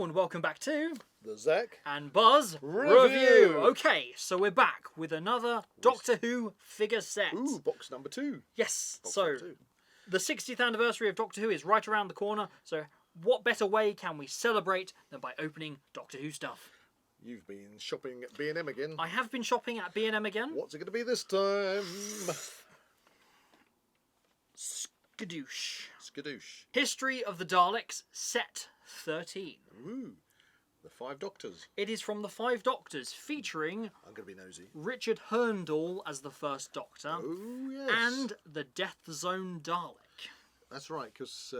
and welcome back to the Zak and Buzz Review. Okay, so we're back with another Doctor Who figure set. Ooh, box number 2. Yes, Box so number 2. the 60th anniversary of Doctor Who is right around the corner, so what better way can we celebrate than by opening Doctor Who stuff? You've been shopping at B&M again. I have been shopping at B&M again. What's it going to be this time? Skadoosh. Skadoosh. History of the Daleks, Set 13. Ooh, the 5 Doctors. It is from the 5 Doctors, featuring I'm going to be nosy. Richard Hurndall as the first Doctor. Oh, yes. And the Death Zone Dalek. That's right, because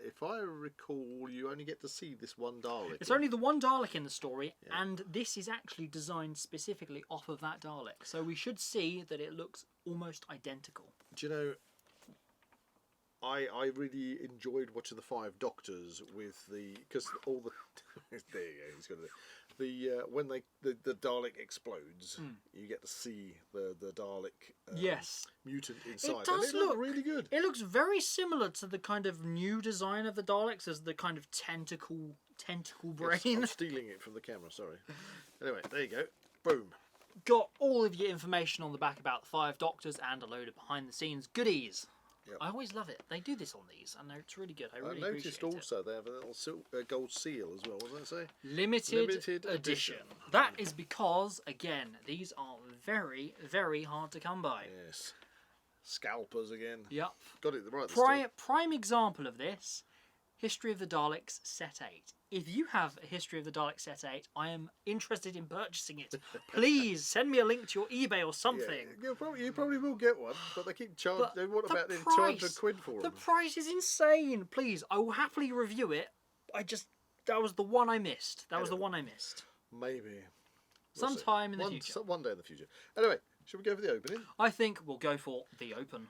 if I recall, you only get to see this one Dalek. It's only the one Dalek in the story, and this is actually designed specifically off of that Dalek. So we should see that it looks almost identical. Do you know, I really enjoyed watching the 5 Doctors with the, because all the there you go, he's got the when the Dalek explodes, you get to see the Dalek mutant inside. It does look really good. It looks very similar to the kind of new design of the Daleks as the kind of tentacle brain. Yes, I'm stealing it from the camera. Sorry. Anyway, there you go. Boom. Got all of your information on the back about the 5 Doctors and a load of behind the scenes goodies. Yep. I always love it. They do this on these, and it's really good. I really noticed appreciate also they have a little gold seal as well. What does that say? Limited edition. That is because, again, these are very, very hard to come by. Yes. Scalpers again. Yep. Got it right this time. Prime example of this, History of the Daleks Set 8. If you have a History of the Daleks Set 8, I am interested in purchasing it. Please send me a link to your eBay or something. Yeah, you probably will get one, but they keep charging. They want about nearly 200 quid for them. The price is insane. Please, I will happily review it. That was the one I missed. Maybe. Sometime in the future. One day in the future. Anyway, should we go for the opening? I think we'll go for the open.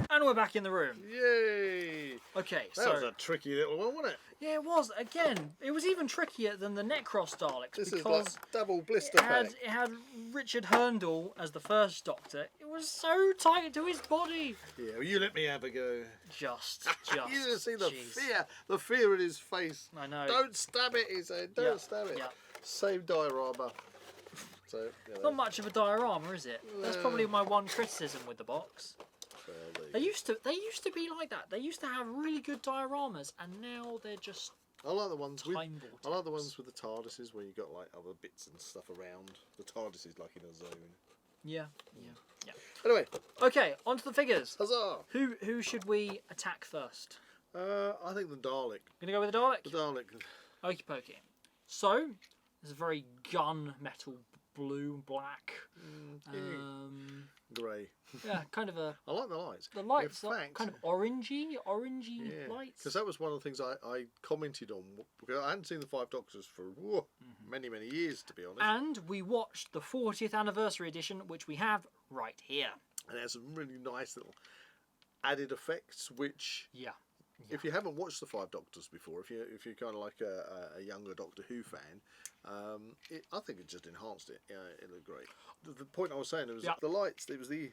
And we're back in the room. Yay! Okay, that was a tricky little one, wasn't it? Yeah, it was. Again, it was even trickier than the Necros Daleks. This because is like double blister pack. It had Richard Hurndall as the first Doctor. It was so tight to his body. Yeah, well, you let me have a go. Just. You didn't see the fear in his face. I know. Don't stab it, he said. Don't stab it. Yeah. Same diorama. So, not much of a diorama, is it? That's probably my one criticism with the box. Well, They used to be like that. They used to have really good dioramas, and now they're just. I like the ones with. I like the ones with the TARDISes where you got like other bits and stuff around. The TARDIS is like in a zone. Yeah. Anyway. Okay, on to the figures. Huzzah! Who should we attack first? I think the Dalek. Gonna go with the Dalek. The Dalek. Okie dokie. So, there's a very gun-metal blue and black. Grey. Yeah, kind of a. I like the lights. The lights are kind of orangey lights. Because that was one of the things I commented on, because I hadn't seen the 5 Doctors for many years, to be honest. And we watched the 40th anniversary edition, which we have right here. And it has some really nice little added effects, which if you haven't watched the 5 Doctors before, if you're kind of like a younger Doctor Who fan, I think it just enhanced it. It looked great. The point I was saying, it was the lights. It was the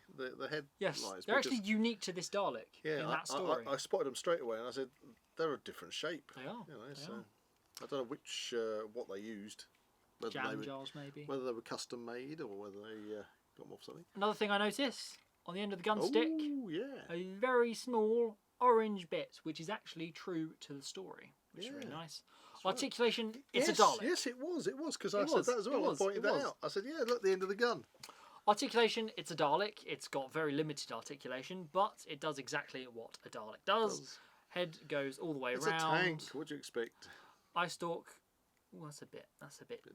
head lights. They're actually unique to this Dalek in that story. I spotted them straight away, and I said they're a different shape. They are. So I don't know which what they used. Jam jars, maybe. Whether they were custom made or whether they got them off something. Another thing I noticed on the end of the gun stick, a very small orange bit, which is actually true to the story, which is really nice. Articulation, it's a Dalek. Yes, it was, because I said that as well. I pointed that out. I said, look, the end of the gun. Articulation, it's a Dalek. It's got very limited articulation, but it does exactly what a Dalek does. Head goes all the way around. It's a tank. What do you expect? Eye stalk. Well, that's a bit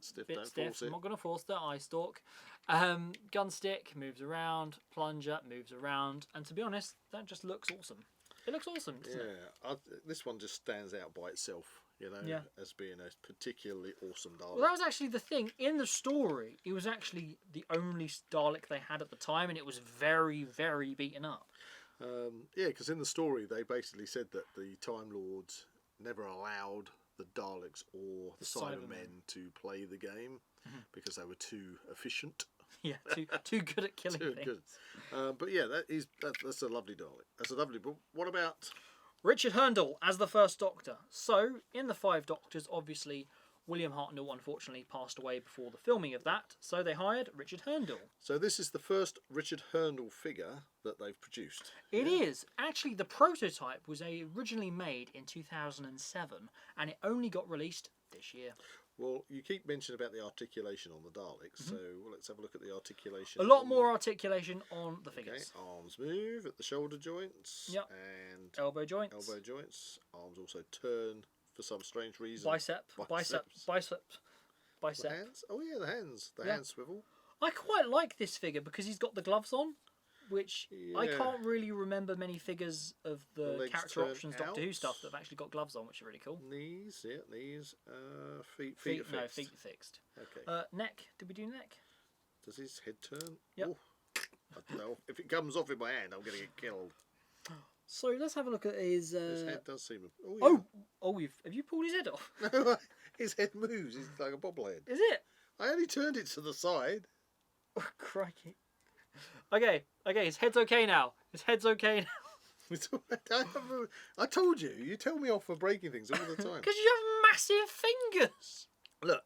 stiff. Bit Don't stiff. force it. I'm not going to force the eye stalk. Gun stick moves around. Plunger moves around. And to be honest, that just looks awesome. It looks awesome, doesn't it? This one just stands out by itself, as being a particularly awesome Dalek. Well, that was actually the thing. In the story, it was actually the only Dalek they had at the time, and it was very, very beaten up. Because in the story, they basically said that the Time Lords never allowed the Daleks or the Cybermen to play the game because they were too efficient. Yeah, too good at killing Too things. good. But yeah, that's a lovely Dalek. That's a lovely. But what about Richard Hurndall as the First Doctor. So, in the Five Doctors, obviously, William Hartnell unfortunately passed away before the filming of that, so they hired Richard Hurndall. So this is the first Richard Hurndall figure that they've produced. It is. Actually, the prototype was originally made in 2007, and it only got released this year. Well, you keep mentioning about the articulation on the Daleks, so let's have a look at the articulation. A lot more articulation on the figures. Okay, arms move at the shoulder joints. Yep. And elbow joints. Elbow joints. Arms also turn for some strange reason. Bicep. The hands. Oh yeah, the hands. The hands swivel. I quite like this figure because he's got the gloves on, which I can't really remember many figures of the character options Doctor Who stuff that have actually got gloves on, which are really cool. Knees, yeah, knees. Feet are fixed. No, feet are fixed. Okay. Neck. Did we do neck? Does his head turn? Yep. Oh, I don't know. If it comes off in my hand, I'm going to get killed. So let's have a look at his. His head does seem. Oh, yeah. Have you pulled his head off? No, his head moves. He's like a bobblehead. Is it? I only turned it to the side. Oh, crikey. Okay, his head's okay now. His head's okay now. I told you. You tell me off for breaking things all the time. Because you have massive fingers. Look,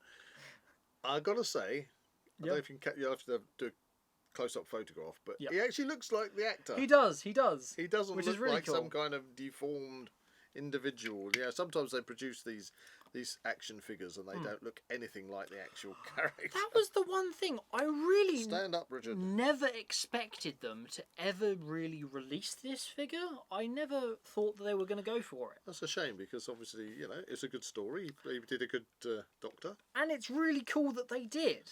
I gotta say, I don't know if you'll have to do a close-up photograph, but he actually looks like the actor. He does. He doesn't which look is really like cool. some kind of deformed individual. Yeah, sometimes they produce these action figures and they don't look anything like the actual character. That was the one thing I really Stand up, Richard. never expected them to ever really release this figure. I never thought that they were going to go for it. That's a shame because obviously, it's a good story. He did a good Doctor. And it's really cool that they did.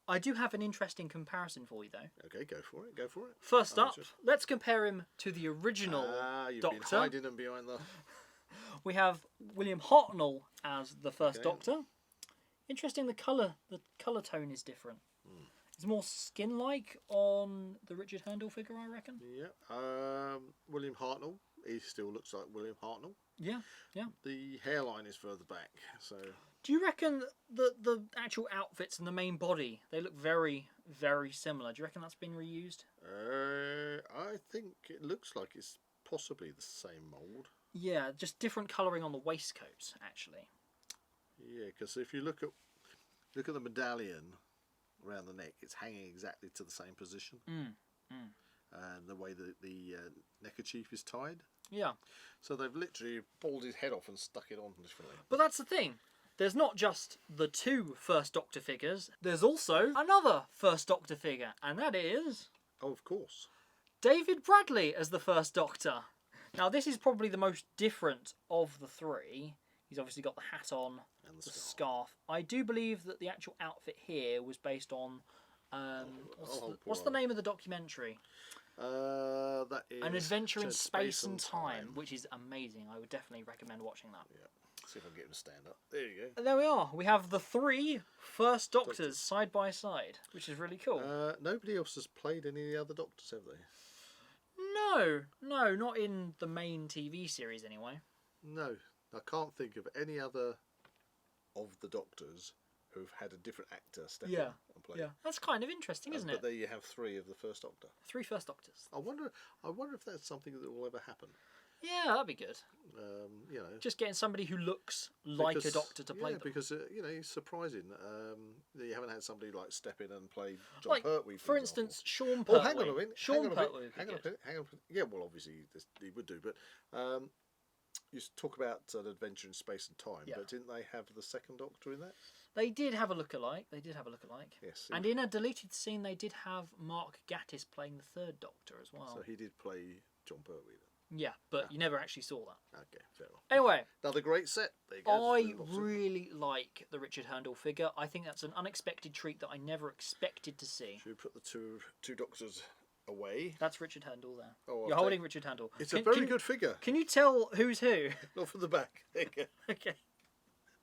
I do have an interesting comparison for you, though. Okay, go for it. First up, let's compare him to the original you've Doctor. Been hiding them behind the... We have William Hartnell as the First Doctor. Interesting, the colour tone is different. It's more skin-like on the Richard Hurndall figure, I reckon. Yeah. William Hartnell. He still looks like William Hartnell. Yeah. The hairline is further back, so... Do you reckon that the actual outfits and the main body, they look very, very similar? Do you reckon that's been reused? I think it looks like it's possibly the same mould. Yeah, just different colouring on the waistcoats, actually. Yeah, because if you look at the medallion around the neck, it's hanging exactly to the same position. And the way that the neckerchief is tied. Yeah. So they've literally pulled his head off and stuck it on differently. But that's the thing. There's not just the two First Doctor figures, there's also another First Doctor figure, and that is... Oh, of course. David Bradley as the First Doctor. Now, this is probably the most different of the three. He's obviously got the hat on, and the scarf. I do believe that the actual outfit here was based on... what's the name of the documentary? That is... An Adventure in Space and Time, which is amazing. I would definitely recommend watching that. Yeah. See if I can get him to stand up. There you go. And there we are. We have the three First Doctors side by side, which is really cool. Nobody else has played any of the other Doctors, have they? No, not in the main TV series anyway. No, I can't think of any other of the Doctors who've had a different actor step in and play. Yeah, that's kind of interesting, isn't it? But there you have three of the First Doctor. Three First Doctors. I wonder if that's something that will ever happen. Yeah, that'd be good. Just getting somebody who looks like a Doctor to play them. Because it's surprising that you haven't had somebody like step in and play John Pertwee. For instance, Sean Pertwee. Oh, hang on a minute. Sean Pertwee. Hang on. Yeah, well, obviously he would do, but you talk about an Adventure in Space and Time, but didn't they have the second Doctor in that? They did have a look-alike. Yes. And in a deleted scene, they did have Mark Gatiss playing the third Doctor as well. So he did play John Pertwee then. Yeah, but you never actually saw that. Okay, fair enough. Anyway. Another great set. There you go. I really like the Richard Hurndall figure. I think that's an unexpected treat that I never expected to see. Should we put the two Doctors away? That's Richard Hurndall there. Oh, You're holding Richard Hurndall. It's a very good figure. Can you tell who's who? Not from the back. There you go. Okay.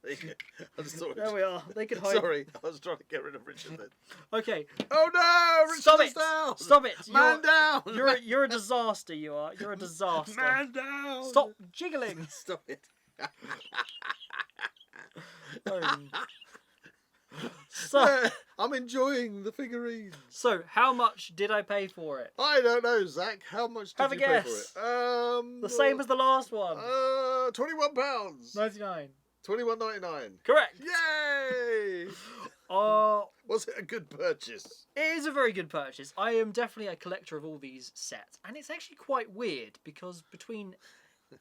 There you go. I just thought there we are. They could hide. Sorry, I was trying to get rid of Richard then. Okay. Oh no! Richard is down! Stop it! Man down! You're a disaster, you are. You're a disaster. Man down! Stop jiggling! Stop it. So I'm enjoying the figurines. So, how much did I pay for it? I don't know, Zach. How much did you pay for it? The same as the last one. £21. 99. £21.99. Correct. Yay! Was it a good purchase? It is a very good purchase. I am definitely a collector of all these sets, and it's actually quite weird because between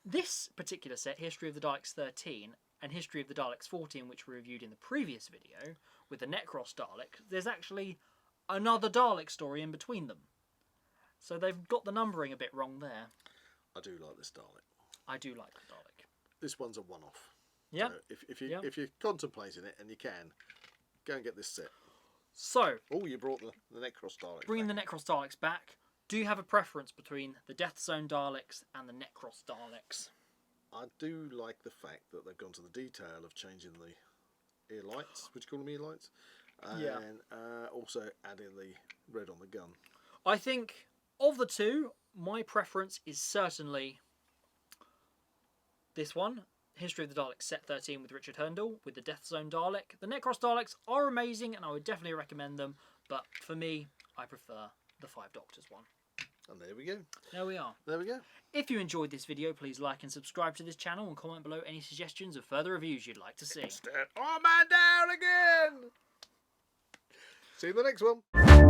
this particular set, History of the Daleks 13, and History of the Daleks 14, which we reviewed in the previous video with the Necros Dalek, there's actually another Dalek story in between them. So they've got the numbering a bit wrong there. I do like this Dalek. I do like the Dalek. This one's a one-off. Yeah. So if you're contemplating it and you can, go and get this set. So. Oh, you brought the Necros Daleks. Bringing the Necros Daleks back. Do you have a preference between the Death Zone Daleks and the Necros Daleks? I do like the fact that they've gone to the detail of changing the ear lights. Would you call them ear lights? And also adding the red on the gun. I think of the two, my preference is certainly this one. History of the Daleks Set 13 with Richard Herndl with the Death Zone Dalek. The Necros Daleks are amazing and I would definitely recommend them, but for me, I prefer the Five Doctors one. And there we go. There we are. There we go. If you enjoyed this video, please like and subscribe to this channel and comment below any suggestions of further reviews you'd like to see. Oh man, down again! See you in the next one.